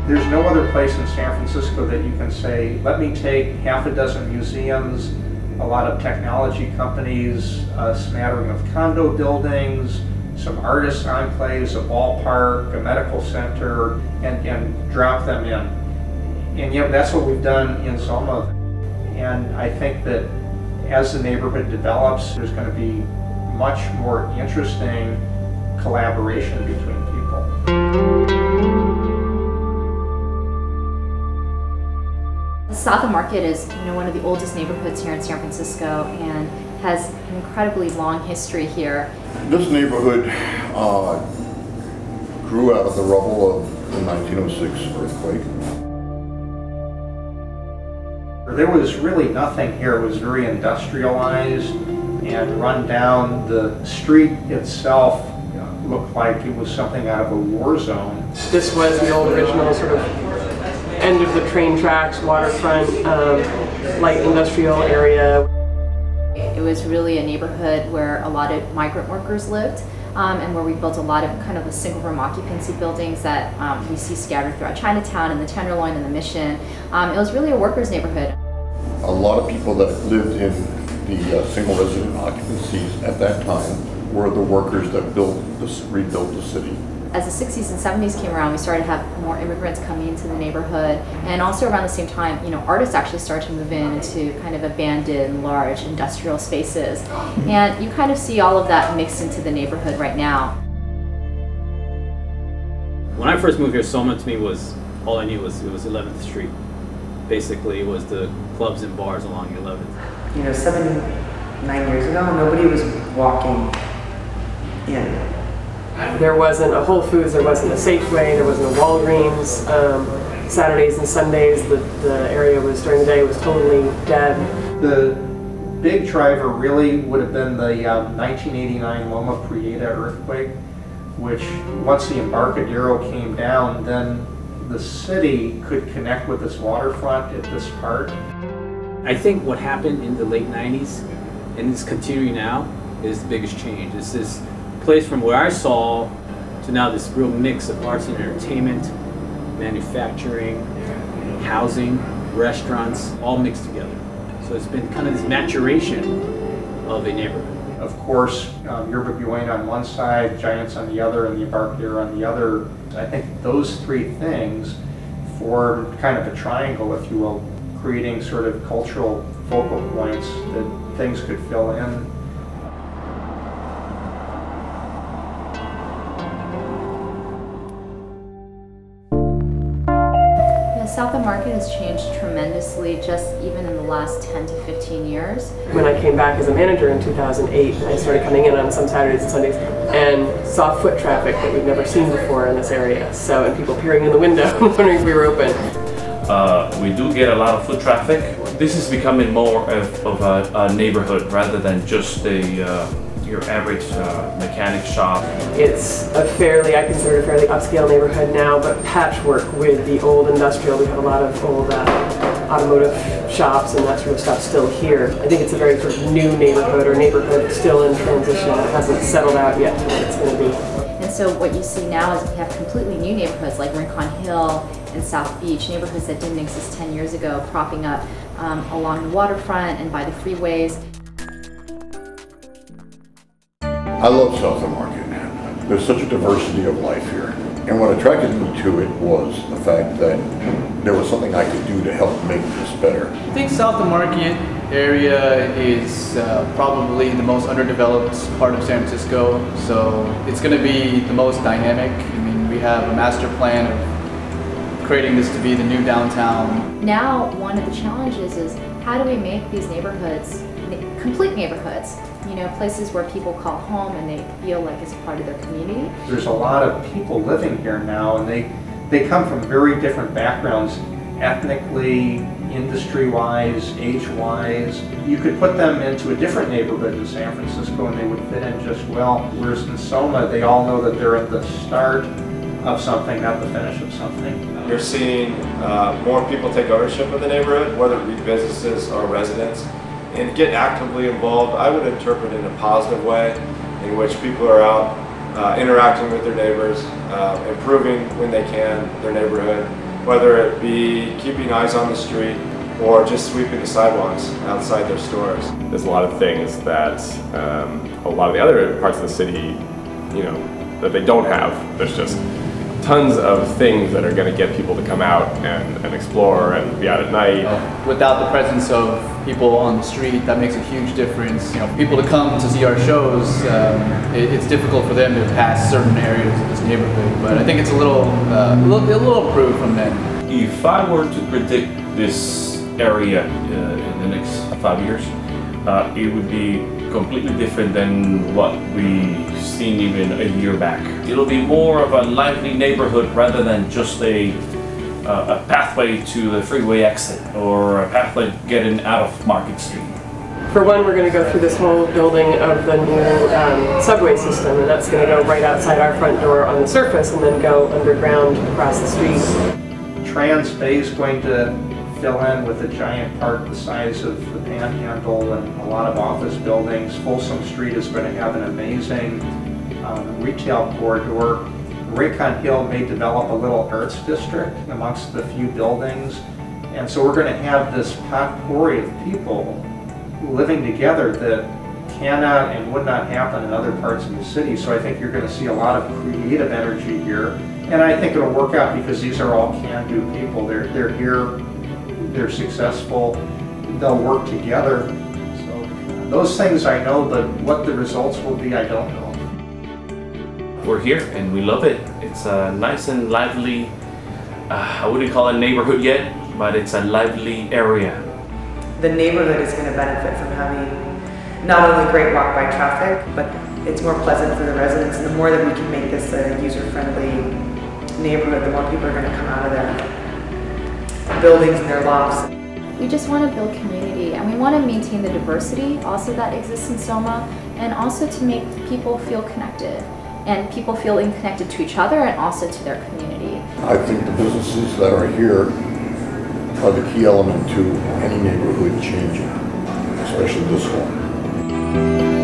There's no other place in San Francisco that you can say, let me take half a dozen museums, a lot of technology companies, a smattering of condo buildings, some artist enclaves, a ballpark, a medical center, and drop them in. And yet that's what we've done in Soma. And I think that as the neighborhood develops, there's going to be much more interesting collaboration between people. South of Market is one of the oldest neighborhoods here in San Francisco and has an incredibly long history here. This neighborhood grew out of the rubble of the 1906 earthquake. There was really nothing here. It was very industrialized and run down. The street itself looked like it was something out of a war zone. This was the old original sort of end of the train tracks, waterfront, light industrial area. It was really a neighborhood where a lot of migrant workers lived and where we built a lot of kind of the single room occupancy buildings that we see scattered throughout Chinatown and the Tenderloin and the Mission. It was really a workers' neighborhood. A lot of people that lived in the single resident occupancies at that time were the workers that rebuilt the city. As the 60s and 70s came around, we started to have more immigrants coming into the neighborhood, and also around the same time, artists actually started to move into kind of abandoned, large industrial spaces, and you kind of see all of that mixed into the neighborhood right now. When I first moved here, Soma to me was all I knew was it was 11th Street. Basically, it was the clubs and bars along 11th. 7-9 years ago, nobody was walking in. There wasn't a Whole Foods, there wasn't a Safeway, there wasn't a Walgreens. Saturdays and Sundays, the area was, during the day, was totally dead. The big driver really would have been the 1989 Loma Prieta earthquake, which once the Embarcadero came down, then the city could connect with this waterfront at this part. I think what happened in the late 90s and is continuing now is the biggest change. It's this place from where I saw to now this real mix of arts and entertainment, manufacturing, housing, restaurants, all mixed together. So it's been kind of this maturation of a neighborhood. Of course, Yerba Buena on one side, Giants on the other, and the Embarcadero on the other. I think those three things form kind of a triangle, if you will, creating sort of cultural focal points that things could fill in. South of Market has changed tremendously just even in the last 10 to 15 years. When I came back as a manager in 2008, I started coming in on some Saturdays and Sundays and saw foot traffic that we've never seen before in this area. And people peering in the window wondering if we were open. We do get a lot of foot traffic. This is becoming more of a neighborhood rather than just your average mechanic shop. It's I consider it a fairly upscale neighborhood now, but patchwork with the old industrial. We have a lot of old automotive shops and that sort of stuff still here. I think it's a very sort of new neighborhood still in transition. It hasn't settled out yet to what it's going to be. And so what you see now is we have completely new neighborhoods like Rincon Hill and South Beach, neighborhoods that didn't exist 10 years ago, propping up along the waterfront and by the freeways. I love South of Market. There's such a diversity of life here. And what attracted me to it was the fact that there was something I could do to help make this better. I think South of Market area is probably the most underdeveloped part of San Francisco, so it's going to be the most dynamic. I mean, we have a master plan of creating this to be the new downtown. Now, one of the challenges is how do we make these neighborhoods complete neighborhoods? Places where people call home and they feel like it's part of their community. There's a lot of people living here now, and they come from very different backgrounds, ethnically, industry-wise, age-wise. You could put them into a different neighborhood in San Francisco and they would fit in just well. Whereas in Soma, they all know that they're at the start of something, not the finish of something. You're seeing more people take ownership of the neighborhood, whether it be businesses or residents, and get actively involved. I would interpret in a positive way in which people are out interacting with their neighbors, improving when they can their neighborhood, whether it be keeping eyes on the street or just sweeping the sidewalks outside their stores. There's a lot of things that a lot of the other parts of the city, that they don't have. There's just tons of things that are going to get people to come out and explore and be out at night. Without the presence of people on the street, that makes a huge difference. People to come to see our shows, it's difficult for them to pass certain areas of this neighborhood. But I think it's a little improved from then. If I were to predict this area in the next 5 years, it would be completely different than what we've seen even a year back. It'll be more of a lively neighborhood rather than just a pathway to the freeway exit or a pathway getting out of Market Street. For one, we're going to go through this whole building of the new subway system, and that's going to go right outside our front door on the surface and then go underground across the street. Trans Bay is going to fill in with a giant park the size of the Panhandle and a lot of office buildings. Folsom Street is going to have an amazing retail corridor. Raycon Hill may develop a little arts district amongst the few buildings. And so we're going to have this potpourri of people living together that cannot and would not happen in other parts of the city. So I think you're going to see a lot of creative energy here. And I think it'll work out because these are all can-do people. They're here, they're successful, they'll work together. So those things I know, but what the results will be, I don't know. We're here and we love it. It's a nice and lively, I wouldn't call it a neighborhood yet, but it's a lively area. The neighborhood is going to benefit from having not only great walk-by traffic, but it's more pleasant for the residents. And the more that we can make this a user-friendly neighborhood, the more people are going to come out of their buildings and their lofts. We just want to build community, and we want to maintain the diversity also that exists in Soma, and also to make people feel connected and people feeling connected to each other and also to their community. I think the businesses that are here are the key element to any neighborhood changing, especially this one.